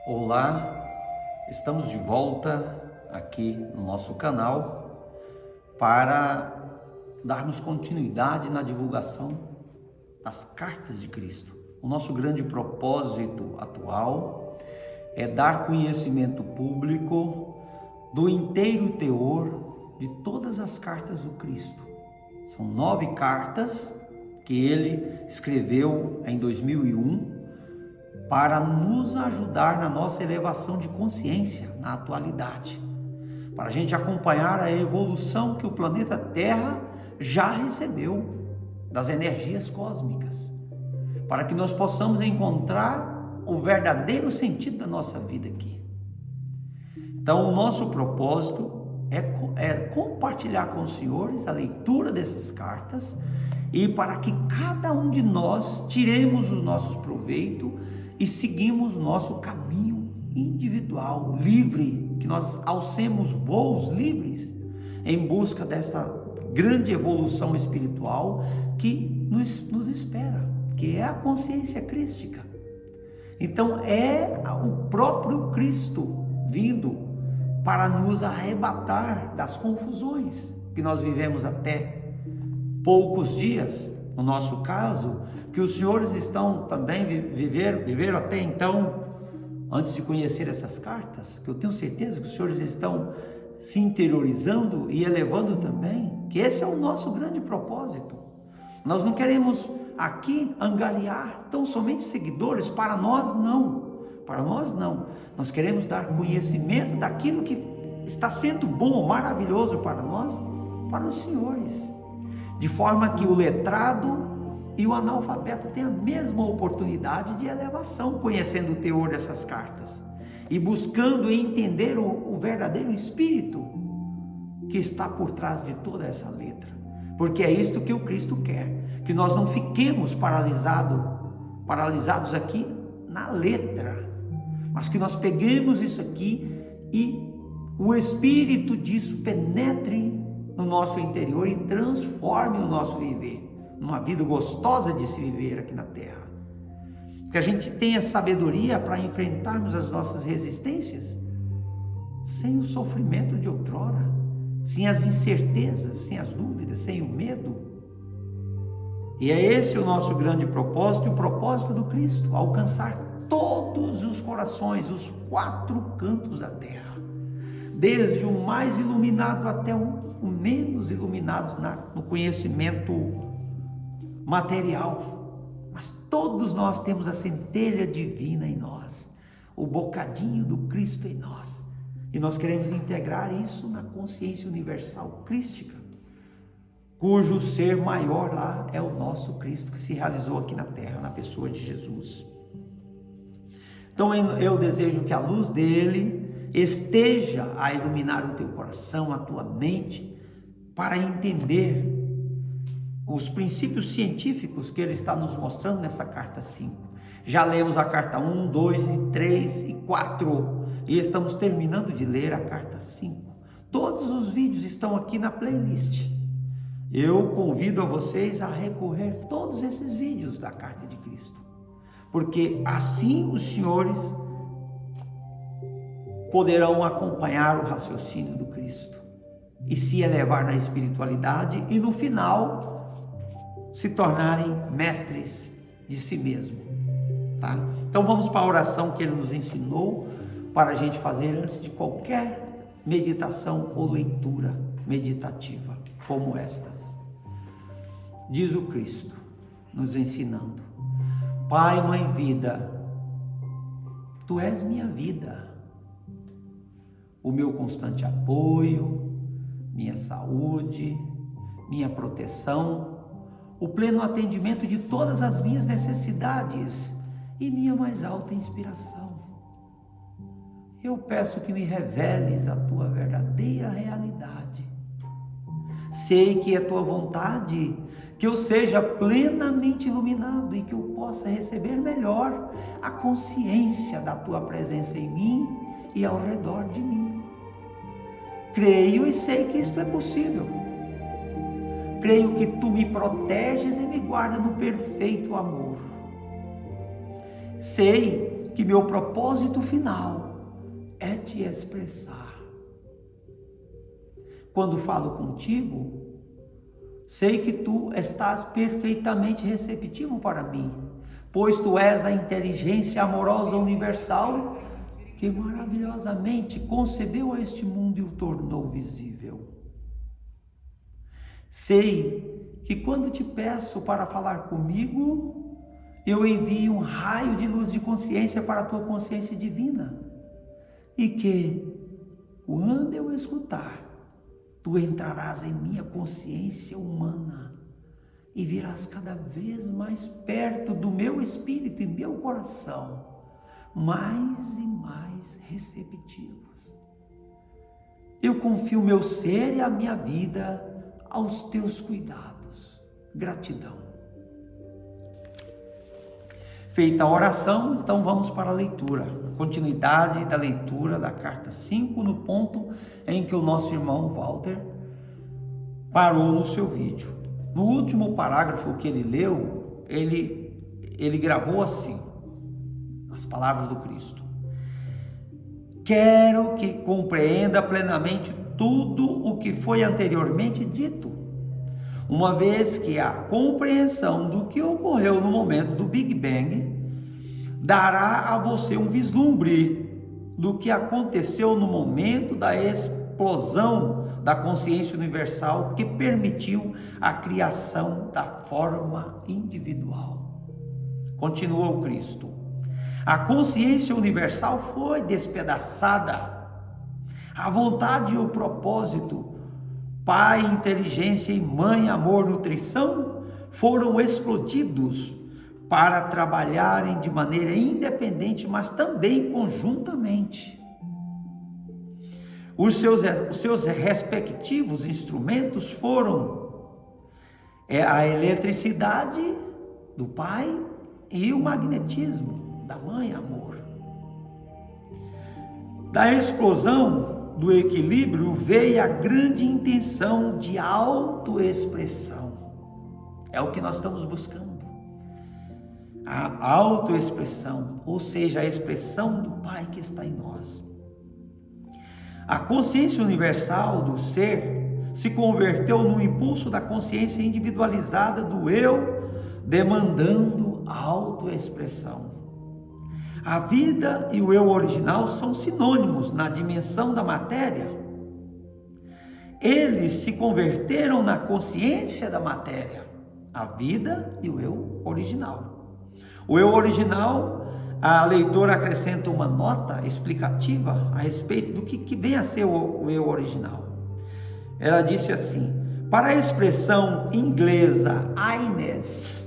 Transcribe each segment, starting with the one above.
Olá, estamos de volta aqui no nosso canal para darmos continuidade na divulgação das cartas de Cristo. O nosso grande propósito atual é dar conhecimento público do inteiro teor de todas as cartas do Cristo. São 9 cartas que ele escreveu em 2001 para nos ajudar na nossa elevação de consciência na atualidade, para a gente acompanhar a evolução que o planeta Terra já recebeu das energias cósmicas, para que nós possamos encontrar o verdadeiro sentido da nossa vida aqui. Então, o nosso propósito é compartilhar com os senhores a leitura dessas cartas e para que cada um de nós tiremos os nossos proveitos e seguimos nosso caminho individual, livre, que nós alcemos voos livres em busca dessa grande evolução espiritual que nos espera, que é a consciência crística. Então é o próprio Cristo vindo para nos arrebatar das confusões que nós vivemos até poucos dias. No nosso caso, que os senhores estão também viveram até então, antes de conhecer essas cartas, que eu tenho certeza que os senhores estão se interiorizando e elevando também, que esse é o nosso grande propósito. Nós não queremos aqui angariar tão somente seguidores, para nós não, nós queremos dar conhecimento daquilo que está sendo bom, maravilhoso para nós, para os senhores, de forma que o letrado e o analfabeto tenham a mesma oportunidade de elevação, conhecendo o teor dessas cartas e buscando entender o verdadeiro espírito que está por trás de toda essa letra, porque é isto que o Cristo quer, que nós não fiquemos paralisados aqui na letra, mas que nós peguemos isso aqui e o espírito disso penetre no nosso interior e transforme o nosso viver numa vida gostosa de se viver aqui na Terra, que a gente tenha sabedoria para enfrentarmos as nossas resistências sem o sofrimento de outrora, sem as incertezas, sem as dúvidas, sem o medo. E é esse o nosso grande propósito e o propósito do Cristo: alcançar todos os corações, os 4 cantos da Terra, desde o mais iluminado até o menos iluminados no conhecimento material, mas todos nós temos a centelha divina em nós, o bocadinho do Cristo em nós, e nós queremos integrar isso na consciência universal crística, cujo ser maior lá é o nosso Cristo, que se realizou aqui na Terra, na pessoa de Jesus. Então eu desejo que a luz dele esteja a iluminar o teu coração, a tua mente, para entender os princípios científicos que ele está nos mostrando nessa carta 5. Já lemos a carta 1, 2, 3 e 4 e estamos terminando de ler a carta 5. Todos os vídeos estão aqui na playlist. Eu convido a vocês a recorrer a todos esses vídeos da carta de Cristo, porque assim os senhores poderão acompanhar o raciocínio do Cristo e se elevar na espiritualidade e no final se tornarem mestres de si mesmo, tá? Então vamos para a oração que ele nos ensinou para a gente fazer antes de qualquer meditação ou leitura meditativa como estas. Diz o Cristo nos ensinando: Pai, Mãe, Vida, Tu és minha vida, o meu constante apoio, minha saúde, minha proteção, o pleno atendimento de todas as minhas necessidades e minha mais alta inspiração. Eu peço que me reveles a tua verdadeira realidade. Sei que é tua vontade que eu seja plenamente iluminado e que eu possa receber melhor a consciência da tua presença em mim e ao redor de mim. Creio e sei que isto é possível. Creio que tu me proteges e me guardas no perfeito amor. Sei que meu propósito final é te expressar. Quando falo contigo, sei que tu estás perfeitamente receptivo para mim, pois tu és a inteligência amorosa universal que maravilhosamente concebeu este mundo e o tornou visível. Sei que quando te peço para falar comigo, eu envio um raio de luz de consciência para a tua consciência divina, e que, quando eu escutar, tu entrarás em minha consciência humana e virás cada vez mais perto do meu espírito e meu coração, mais e mais receptivos. Eu confio meu ser e a minha vida aos teus cuidados. Gratidão. Feita a oração, então vamos para a leitura. Continuidade da leitura da carta 5, no ponto em que o nosso irmão Walter parou no seu vídeo. No último parágrafo que ele leu, ele gravou assim, as palavras do Cristo: quero que compreenda plenamente tudo o que foi anteriormente dito, uma vez que a compreensão do que ocorreu no momento do Big Bang dará a você um vislumbre do que aconteceu no momento da explosão da consciência universal que permitiu a criação da forma individual. Continua o Cristo: a consciência universal foi despedaçada. A vontade e o propósito, Pai, inteligência e Mãe, amor, nutrição, foram explodidos para trabalharem de maneira independente, mas também conjuntamente. Os seus respectivos instrumentos foram a eletricidade do Pai e o magnetismo da Mãe, amor. Da explosão do equilíbrio veio a grande intenção de autoexpressão. É o que nós estamos buscando. A autoexpressão, ou seja, a expressão do Pai que está em nós. A consciência universal do ser se converteu no impulso da consciência individualizada do eu, demandando a autoexpressão. A vida e o eu original são sinônimos na dimensão da matéria. Eles se converteram na consciência da matéria, a vida e o eu original. O eu original, a leitora acrescenta uma nota explicativa a respeito do que vem a ser o eu original. Ela disse assim: para a expressão inglesa I-ness,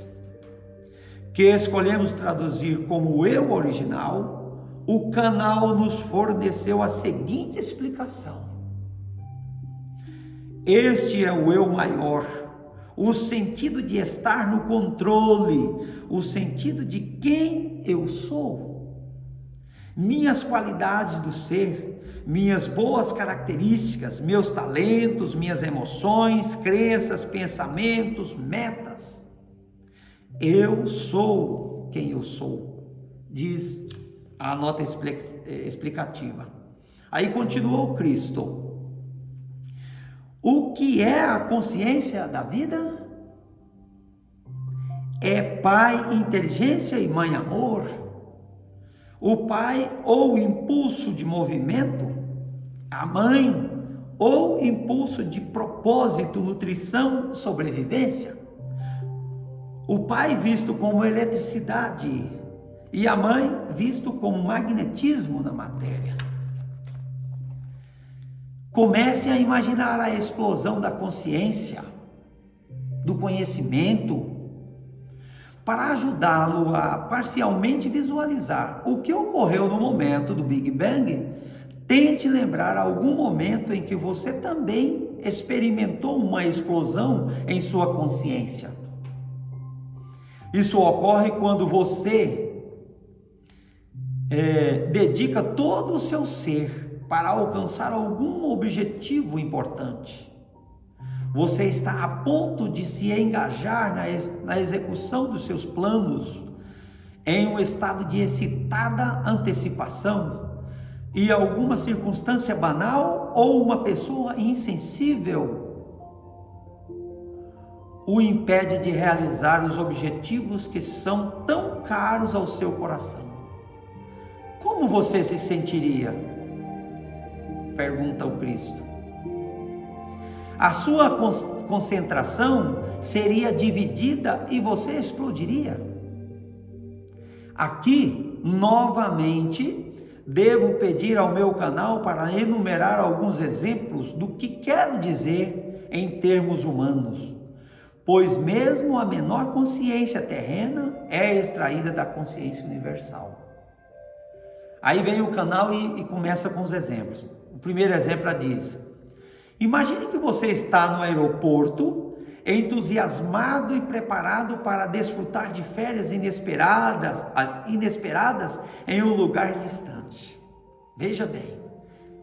que escolhemos traduzir como eu original, o canal nos forneceu a seguinte explicação: este é o eu maior, o sentido de estar no controle, o sentido de quem eu sou. Minhas qualidades do ser, minhas boas características, meus talentos, minhas emoções, crenças, pensamentos, metas. Eu sou quem eu sou, diz a nota explicativa. Aí continua o Cristo. O que é a consciência da vida? É Pai, inteligência e Mãe, amor. O Pai ou impulso de movimento, a Mãe ou impulso de propósito, nutrição, sobrevivência. O Pai visto como eletricidade e a Mãe visto como magnetismo na matéria. Comece a imaginar a explosão da consciência, do conhecimento, para ajudá-lo a parcialmente visualizar o que ocorreu no momento do Big Bang. Tente lembrar algum momento em que você também experimentou uma explosão em sua consciência. Isso ocorre quando você dedica todo o seu ser para alcançar algum objetivo importante. Você está a ponto de se engajar na execução dos seus planos em um estado de excitada antecipação e alguma circunstância banal ou uma pessoa insensível o impede de realizar os objetivos que são tão caros ao seu coração. Como você se sentiria? Pergunta o Cristo. A sua concentração seria dividida e você explodiria. Aqui, novamente, devo pedir ao meu canal para enumerar alguns exemplos do que quero dizer em termos humanos, pois mesmo a menor consciência terrena é extraída da consciência universal. Aí vem o canal e começa com os exemplos. O primeiro exemplo diz: imagine que você está no aeroporto, entusiasmado e preparado para desfrutar de férias inesperadas em um lugar distante. Veja bem,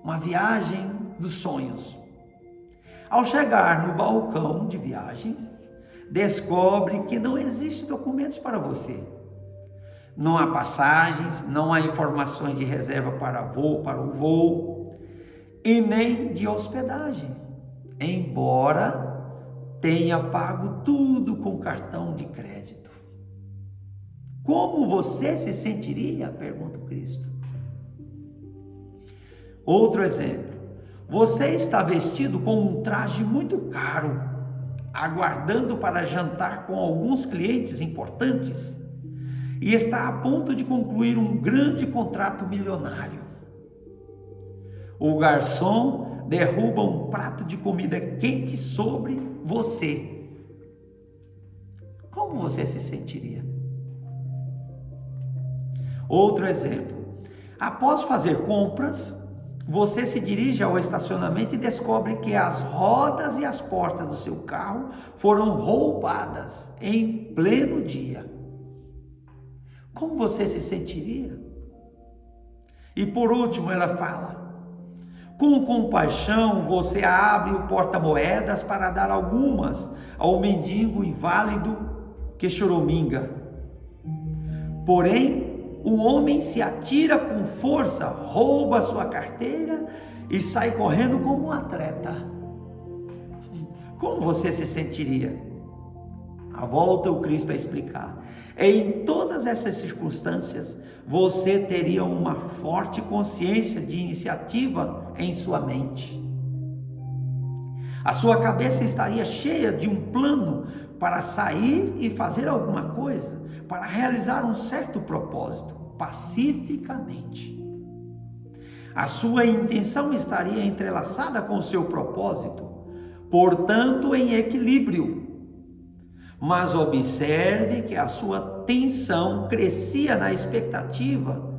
uma viagem dos sonhos. Ao chegar no balcão de viagens, descobre que não existem documentos para você. Não há passagens, não há informações de reserva para o voo e nem de hospedagem, embora tenha pago tudo com cartão de crédito. Como você se sentiria? Pergunta o Cristo. Outro exemplo. Você está vestido com um traje muito caro, aguardando para jantar com alguns clientes importantes e está a ponto de concluir um grande contrato milionário. O garçom derruba um prato de comida quente sobre você. Como você se sentiria? Outro exemplo. Após fazer compras, você se dirige ao estacionamento e descobre que as rodas e as portas do seu carro foram roubadas em pleno dia. Como você se sentiria? E por último ela fala: com compaixão você abre o porta-moedas para dar algumas ao mendigo inválido que choraminga. Porém, o homem se atira com força, rouba sua carteira e sai correndo como um atleta. Como você se sentiria? À volta o Cristo a explicar. Em todas essas circunstâncias, você teria uma forte consciência de iniciativa em sua mente. A sua cabeça estaria cheia de um plano para sair e fazer alguma coisa, para realizar um certo propósito, pacificamente. A sua intenção estaria entrelaçada com o seu propósito, portanto em equilíbrio. Mas observe que a sua tensão crescia na expectativa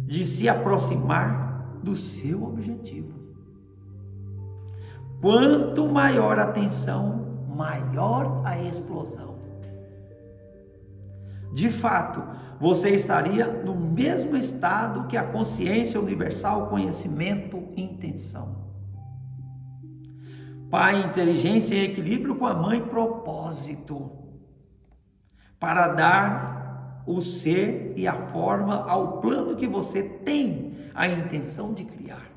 de se aproximar do seu objetivo. Quanto maior a tensão, maior a explosão. De fato, você estaria no mesmo estado que a consciência universal, conhecimento e intenção. Pai, inteligência em equilíbrio com a mãe, propósito, para dar o ser e a forma ao plano que você tem a intenção de criar.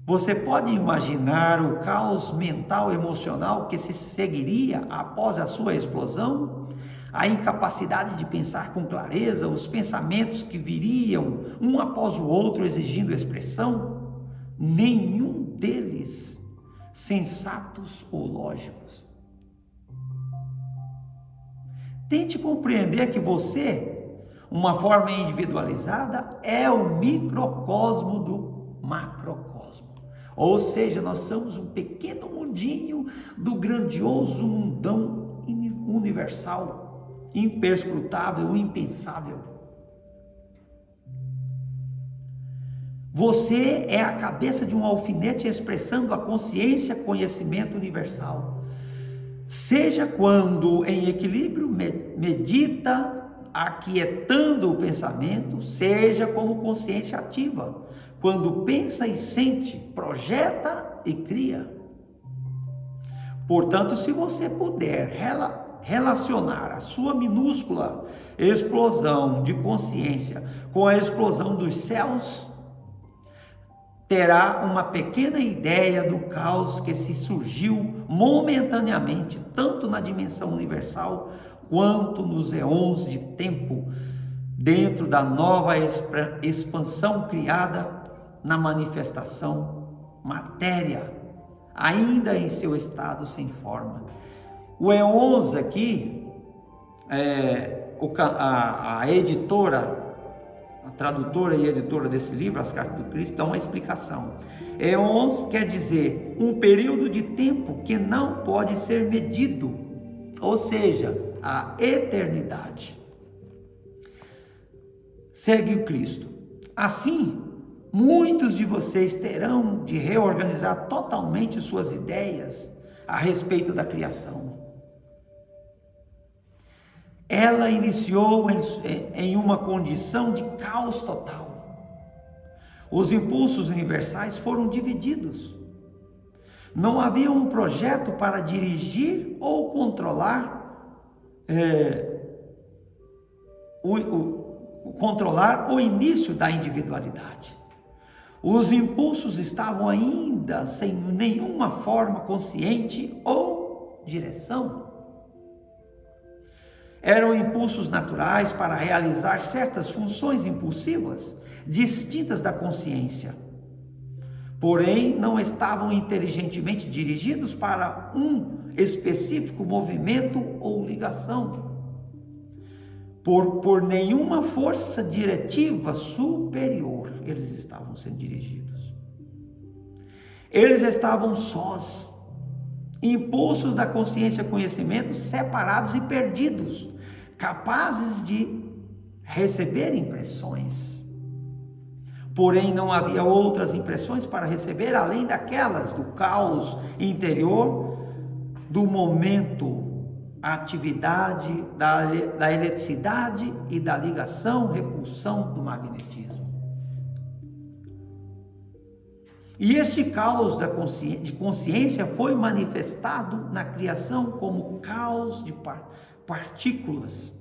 Você pode imaginar o caos mental e emocional que se seguiria após a sua explosão? A incapacidade de pensar com clareza, os pensamentos que viriam um após o outro exigindo expressão? Nenhum deles sensatos ou lógicos. Tente compreender que você, uma forma individualizada, é o microcosmo do macrocosmo. Ou seja, nós somos um pequeno mundinho do grandioso mundão universal, imperscrutável, impensável. Você é a cabeça de um alfinete expressando a consciência, conhecimento universal. Seja quando em equilíbrio medita, aquietando o pensamento, seja como consciência ativa, quando pensa e sente, projeta e cria. Portanto, se você puder relacionar a sua minúscula explosão de consciência com a explosão dos céus, terá uma pequena ideia do caos que se surgiu momentaneamente, tanto na dimensão universal quanto nos eons de tempo, dentro da nova expansão criada na manifestação matéria, ainda em seu estado sem forma. O eons aqui, a editora, a tradutora e editora desse livro, As Cartas do Cristo, dá uma explicação. Eons quer dizer um período de tempo que não pode ser medido, ou seja, a eternidade. Segue o Cristo. Assim, muitos de vocês terão de reorganizar totalmente suas ideias a respeito da criação. Ela iniciou em uma condição de caos total. Os impulsos universais foram divididos. Não havia um projeto para dirigir ou controlar o início da individualidade. Os impulsos estavam ainda sem nenhuma forma consciente ou direção. Eram impulsos naturais para realizar certas funções impulsivas, distintas da consciência. Porém, não estavam inteligentemente dirigidos para um específico movimento ou ligação, por nenhuma força diretiva superior eles estavam sendo dirigidos. Eles estavam sós, impulsos da consciência e conhecimento separados e perdidos, capazes de receber impressões. Porém, não havia outras impressões para receber além daquelas do caos interior, do momento, a atividade da eletricidade e da ligação, repulsão do magnetismo. E este caos de consciência foi manifestado na criação como caos de partículas.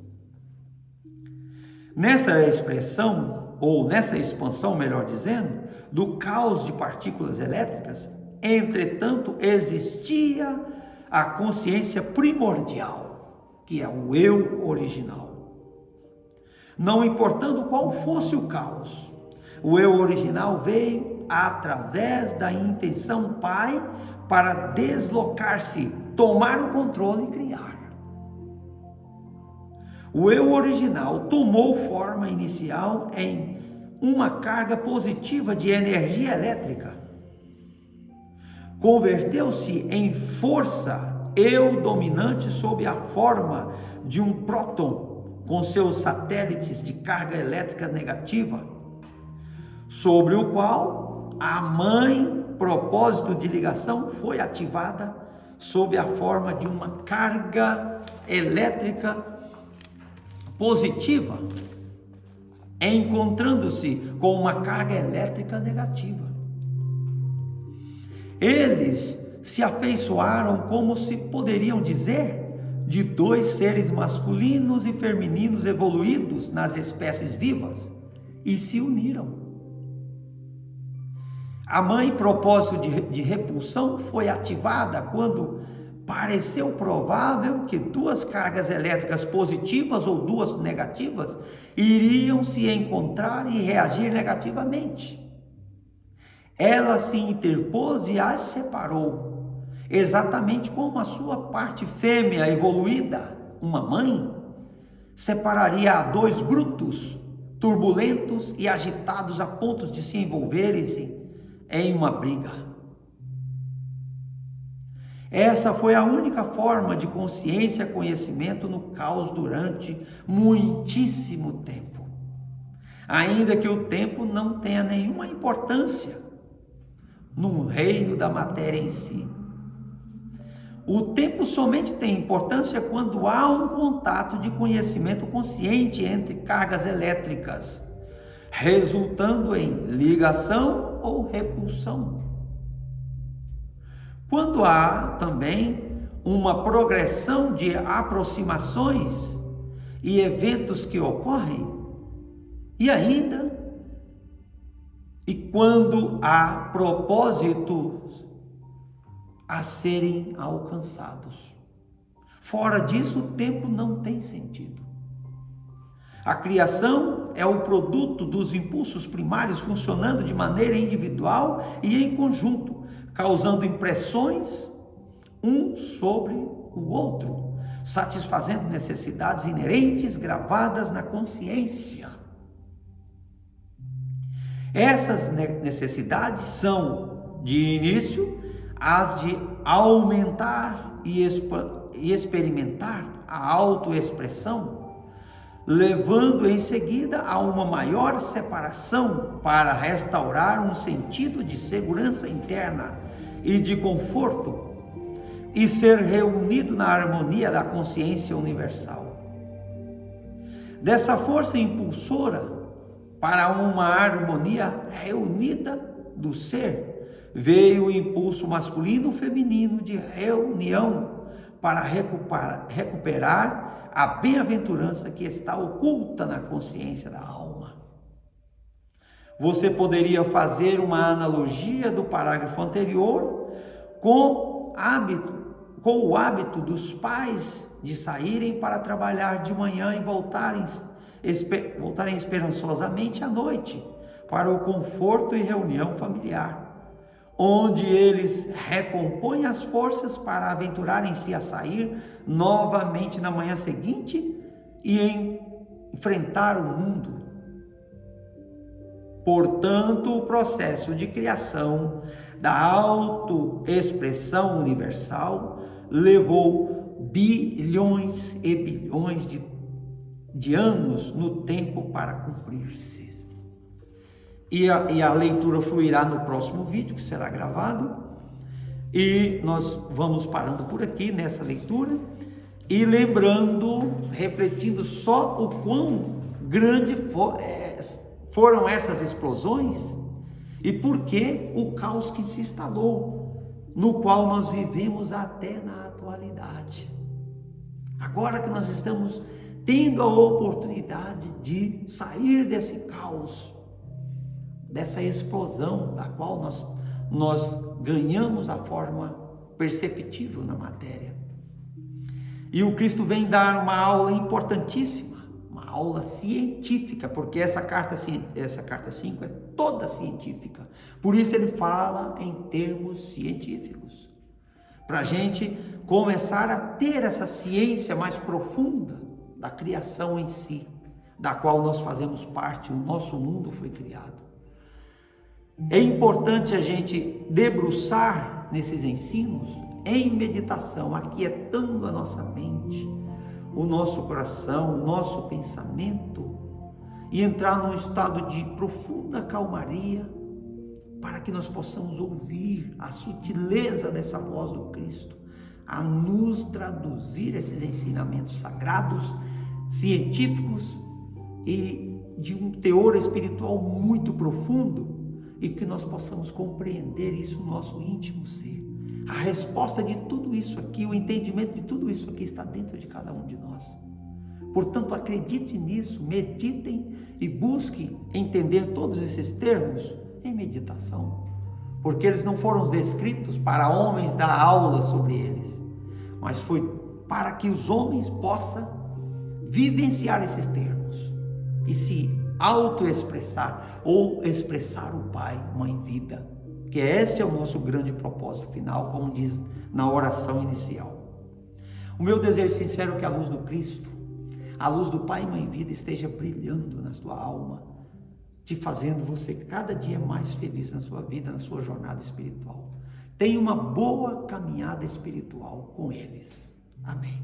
Nessa expressão, ou nessa expansão, melhor dizendo, do caos de partículas elétricas, entretanto, existia a consciência primordial, que é o eu original. Não importando qual fosse o caos, o eu original veio através da intenção Pai para deslocar-se, tomar o controle e criar. O eu original tomou forma inicial em uma carga positiva de energia elétrica. Converteu-se em força eu dominante sob a forma de um próton com seus satélites de carga elétrica negativa, sobre o qual a mãe propósito de ligação foi ativada sob a forma de uma carga elétrica positiva, encontrando-se com uma carga elétrica negativa. Eles se afeiçoaram, como se poderiam dizer, de dois seres masculinos e femininos evoluídos nas espécies vivas e se uniram. A mãe propósito de repulsão foi ativada quando pareceu provável que duas cargas elétricas positivas ou duas negativas iriam se encontrar e reagir negativamente. Ela se interpôs e as separou, exatamente como a sua parte fêmea evoluída, uma mãe, separaria a dois brutos, turbulentos e agitados a ponto de se envolverem em uma briga. Essa foi a única forma de consciência e conhecimento no caos durante muitíssimo tempo. Ainda que o tempo não tenha nenhuma importância no reino da matéria em si. O tempo somente tem importância quando há um contato de conhecimento consciente entre cargas elétricas, resultando em ligação ou repulsão. Quando há também uma progressão de aproximações e eventos que ocorrem, e ainda, e quando há propósitos a serem alcançados. Fora disso, o tempo não tem sentido. A criação é o produto dos impulsos primários funcionando de maneira individual e em conjunto, causando impressões um sobre o outro, satisfazendo necessidades inerentes gravadas na consciência. Essas necessidades são, de início, as de aumentar e experimentar a autoexpressão, levando em seguida a uma maior separação para restaurar um sentido de segurança interna e de conforto e ser reunido na harmonia da consciência universal. Dessa força impulsora para uma harmonia reunida do ser, veio o impulso masculino-feminino de reunião para recuperar a bem-aventurança que está oculta na consciência da alma. Você poderia fazer uma analogia do parágrafo anterior com o hábito dos pais de saírem para trabalhar de manhã e voltarem esperançosamente à noite para o conforto e reunião familiar, onde eles recompõem as forças para aventurarem-se a sair novamente na manhã seguinte e enfrentar o mundo. Portanto, o processo de criação da autoexpressão universal levou bilhões e bilhões de anos no tempo para cumprir-se. E a leitura fluirá no próximo vídeo, que será gravado, e nós vamos parando por aqui nessa leitura, e lembrando, refletindo só o quão grande foram essas explosões, e por que o caos que se instalou, no qual nós vivemos até na atualidade. Agora que nós estamos tendo a oportunidade de sair desse caos, dessa explosão da qual nós ganhamos a forma perceptível na matéria. E o Cristo vem dar uma aula importantíssima, uma aula científica, porque essa carta 5 é toda científica. Por isso ele fala em termos científicos, para a gente começar a ter essa ciência mais profunda da criação em si, da qual nós fazemos parte, o nosso mundo foi criado. É importante a gente debruçar nesses ensinos em meditação, aquietando a nossa mente, o nosso coração, o nosso pensamento, e entrar num estado de profunda calmaria, para que nós possamos ouvir a sutileza dessa voz do Cristo, a nos traduzir esses ensinamentos sagrados, científicos e de um teor espiritual muito profundo, e que nós possamos compreender isso no nosso íntimo ser. A resposta de tudo isso aqui, o entendimento de tudo isso aqui está dentro de cada um de nós. Portanto, acredite nisso, meditem e busquem entender todos esses termos em meditação, porque eles não foram descritos para homens dar aula sobre eles, mas foi para que os homens possam vivenciar esses termos e se autoexpressar ou expressar o Pai, Mãe, Vida, que este é o nosso grande propósito final, como diz na oração inicial. O meu desejo sincero é que a luz do Cristo, a luz do Pai, Mãe, Vida esteja brilhando na sua alma, te fazendo você cada dia mais feliz na sua vida, na sua jornada espiritual. Tenha uma boa caminhada espiritual com eles. Amém.